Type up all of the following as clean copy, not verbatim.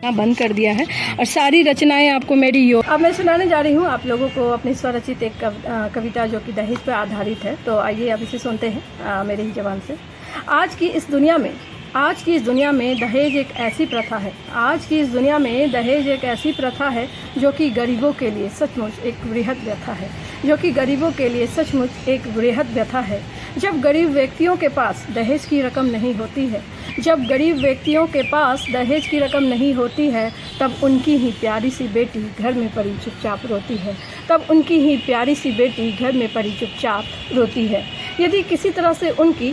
बंद कर दिया है और सारी रचनाएं आपको मेरी अब मैं सुनाने जा रही हूँ आप लोगों को अपनी स्वरचित एक कविता जो कि दहेज पर आधारित है। तो आइए अब इसे सुनते हैं मेरी ही ज़बान से। आज की इस दुनिया में दहेज एक ऐसी प्रथा है। आज की इस दुनिया में दहेज एक ऐसी प्रथा है जो कि गरीबों के लिए सचमुच एक वृहद व्यथा है। जब गरीब व्यक्तियों के पास दहेज की रकम नहीं होती है, तब उनकी ही प्यारी सी बेटी घर में पड़ी चुपचाप रोती है। यदि किसी तरह से उनकी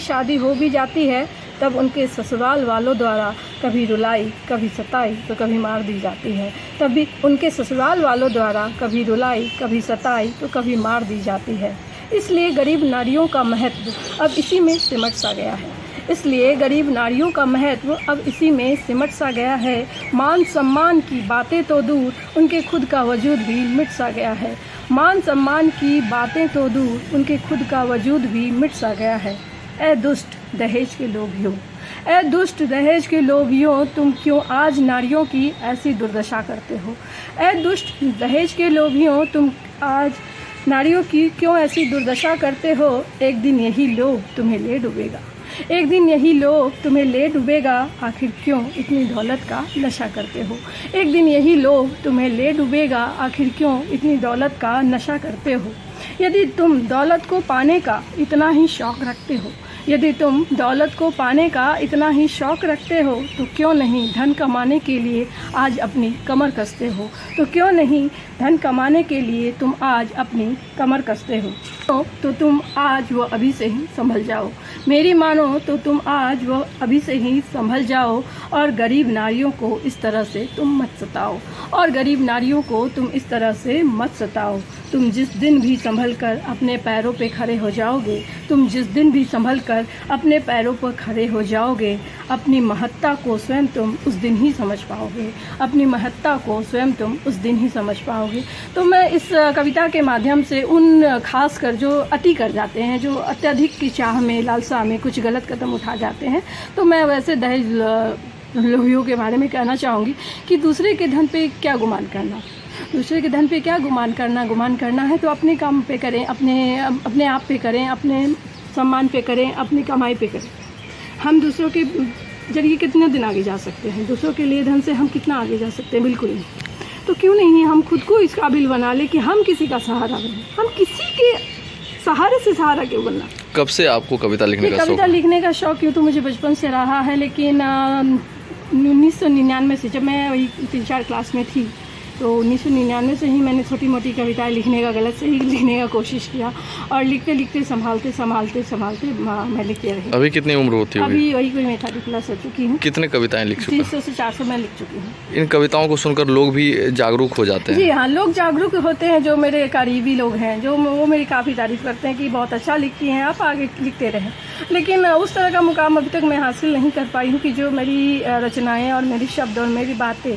शादी हो भी जाती है, तब उनके ससुराल वालों द्वारा कभी रुलाई, कभी सताई तो कभी मार दी जाती है। इसलिए गरीब नारियों का महत्व अब इसी में सिमट सा गया है। मान सम्मान की बातें तो दूर, उनके खुद का वजूद भी मिट सा गया है। ए दुष्ट दहेज के लोभियों, तुम क्यों आज नारियों की ऐसी दुर्दशा करते हो? एक दिन यही लोभ तुम्हें ले डूबेगा, आखिर क्यों इतनी दौलत का नशा करते हो? यदि तुम दौलत को पाने का इतना ही शौक रखते हो, तो क्यों नहीं धन कमाने के लिए आज अपनी कमर कसते हो? तो तुम आज वो अभी से ही संभल जाओ। मेरी मानो तो तुम आज वो अभी से ही संभल जाओ, और गरीब नारियों को इस तरह से तुम मत सताओ। तुम जिस दिन भी संभल कर अपने पैरों पे खड़े हो जाओगे, अपनी महत्ता को स्वयं तुम उस दिन ही समझ पाओगे। तो मैं इस कविता के माध्यम से उन खासकर जो अति कर जाते हैं, जो अत्यधिक की चाह में, लालसा में कुछ गलत कदम उठा जाते हैं, तो मैं वैसे दहेज लोभियों के बारे में कहना चाहूँगी कि दूसरे के धन पे क्या गुमान करना है तो अपने काम पे करें, अपने आप पे करें, अपने सम्मान पे करें, अपनी कमाई पे करें। हम दूसरों के जरिए कितने दिन आगे जा सकते हैं? दूसरों के लिए धन से हम कितना आगे जा सकते हैं? बिल्कुल नहीं। तो क्यों नहीं हम खुद को इस काबिल बना ले कि हम किसी का सहारा बने। हम किसी के सहारे से सहारा क्यों बनना? कब से आपको कविता लिखने का शौक यूँ तो मुझे बचपन से रहा है, लेकिन 1999 से, जब मैं वही 3-4 क्लास में थी, तो 1999 से ही मैंने छोटी मोटी कविताएं लिखने का कोशिश किया, और लिखते संभालते मैं लिखती रही। अभी कितनी उम्र होती है? अभी वही कोई 38 प्लस हो चुकी हूँ। कितने कविताएं लिख चुकी? 300 से 400 मैं लिख चुकी हूँ। इन कविताओं को सुनकर लोग भी जागरूक हो जाते हैं? जी हाँ, लोग जागरूक होते हैं। जो मेरे करीबी लोग हैं, वो मेरी काफ़ी तारीफ़ करते हैं कि बहुत अच्छा लिखती हैं आप, आगे लिखते रहें। लेकिन उस तरह का मुकाम अभी तक मैं हासिल नहीं कर पाई हूँ कि जो मेरी रचनाएँ और मेरी शब्द और मेरी बातें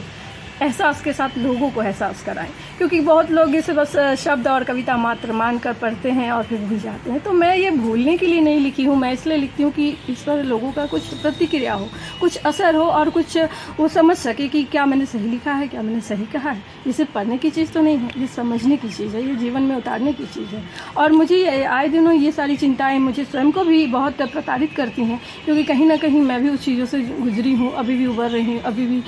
एहसास के साथ लोगों को एहसास कराएं। क्योंकि बहुत लोग इसे बस शब्द और कविता मात्र मानकर पढ़ते हैं और फिर भूल जाते हैं। तो मैं ये भूलने के लिए नहीं लिखी हूँ, मैं इसलिए लिखती हूँ कि इस पर लोगों का कुछ प्रतिक्रिया हो, कुछ असर हो, और कुछ वो समझ सके कि क्या मैंने सही लिखा है, क्या मैंने सही कहा है। ये सिर्फ पढ़ने की चीज़ तो नहीं है, ये समझने की चीज़ है, ये जीवन में उतारने की चीज़ है। और मुझे आए दिनों ये सारी चिंताएँ मुझे स्वयं को भी बहुत प्रताड़ित करती हैं, क्योंकि कहीं ना कहीं मैं भी उस चीज़ों से गुजरी हूँ, अभी भी उबर रही हूँ, अभी भी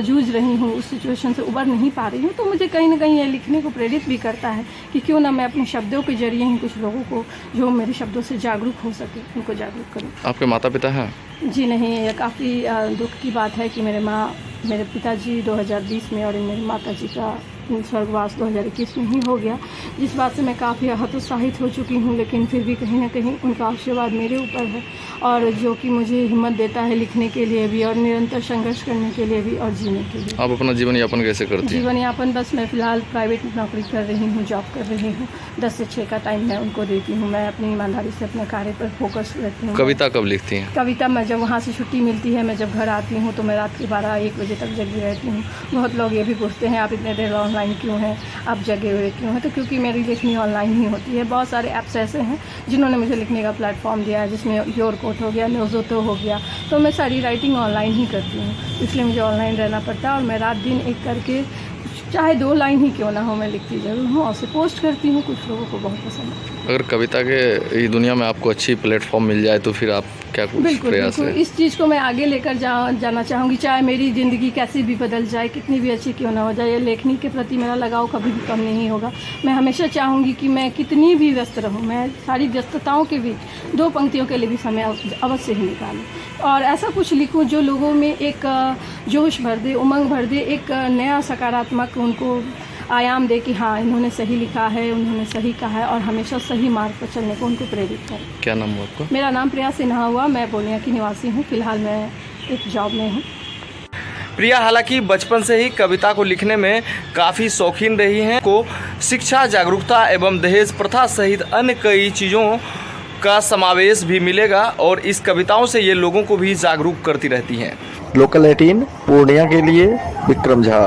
जूझ रही हूँ, उस सिचुएशन से उबर नहीं पा रही हूँ। तो मुझे कहीं ना कहीं ये लिखने को प्रेरित भी करता है कि क्यों ना मैं अपने शब्दों के जरिए ही कुछ लोगों को जो मेरे शब्दों से जागरूक हो सके, उनको जागरूक करूँ। आपके माता पिता हैं? जी नहीं, ये काफ़ी दुख की बात है कि मेरे पिताजी 2020 में और मेरी माताजी का स्वर्गवास 2021 में ही हो गया, जिस बात से मैं काफ़ी हतोत्साहित हो चुकी हूँ। लेकिन फिर भी कहीं ना कहीं उनका आशीर्वाद मेरे ऊपर है, और जो कि मुझे हिम्मत देता है लिखने के लिए भी, और निरंतर संघर्ष करने के लिए भी, और जीने के लिए। आप अपना जीवन यापन कैसे करती हैं? जीवन यापन बस मैं फ़िलहाल प्राइवेट नौकरी कर रही हूँ, जॉब कर रही हूँ। 10 से 6 का टाइम मैं उनको देती हूँ। मैं अपनी ईमानदारी से अपने कार्य पर फोकस रहती हूँ। कविता कब लिखती हैं? कविता मैं जब वहाँ से छुट्टी मिलती है, मैं जब घर आती हूँ तो मैं रात के 12-1 बजे तक जगी रहती हूँ। बहुत लोग ये भी पूछते हैं आप इतने देर ऑनलाइन क्यों हैं, आप जगे हुए क्यों हैं? तो क्योंकि मेरी लिखनी ऑनलाइन ही होती है। बहुत सारे ऐप्स ऐसे हैं जिन्होंने मुझे लिखने का प्लेटफॉर्म दिया है, जिसमें योर रिपोर्ट हो गया, न्यूज़ोतो हो गया, तो मैं सारी राइटिंग ऑनलाइन ही करती हूँ, इसलिए मुझे ऑनलाइन रहना पड़ता है। और मैं रात दिन एक करके चाहे 2 लाइन ही क्यों ना हो, मैं लिखती ज़रूर हूँ और उसे पोस्ट करती हूँ। कुछ लोगों को बहुत पसंद है। अगर कविता के इस दुनिया में आपको अच्छी प्लेटफॉर्म मिल जाए तो फिर आप क्या कुछ बिल्कुल प्रयास बिल्कुल, है? इस चीज़ को मैं आगे लेकर जाना चाहूँगी, चाहे मेरी ज़िंदगी कैसी भी बदल जाए, कितनी भी अच्छी क्यों ना हो जाए, लेखनी के प्रति मेरा लगाव कभी भी कम नहीं होगा। मैं हमेशा चाहूँगी कि मैं कितनी भी व्यस्त रहूँ, मैं सारी व्यस्तताओं के बीच 2 पंक्तियों के लिए भी समय अवश्य ही निकालूँ और ऐसा कुछ लिखूँ जो लोगों में एक जोश भर दे, उमंग भर दे, एक नया सकारात्मक उनको आयाम दे कि हाँ, इन्होंने सही लिखा है, उन्होंने सही कहा है और हमेशा सही मार्ग पर चलने को उनको प्रेरित करें। क्या नाम हुआ आपका? मेरा नाम प्रिया सिन्हा हुआ, मैं पूर्णिया की निवासी हूँ। फिलहाल मैं एक जॉब में हूँ। प्रिया हालांकि बचपन से ही कविता को लिखने में काफ़ी शौकीन रही हैं। को शिक्षा, जागरूकता एवं दहेज प्रथा सहित अन्य कई चीज़ों का समावेश भी मिलेगा और इस कविताओं से ये लोगों को भी जागरूक करती रहती हैं। लोकल 18 पूर्णिया के लिए विक्रम झा।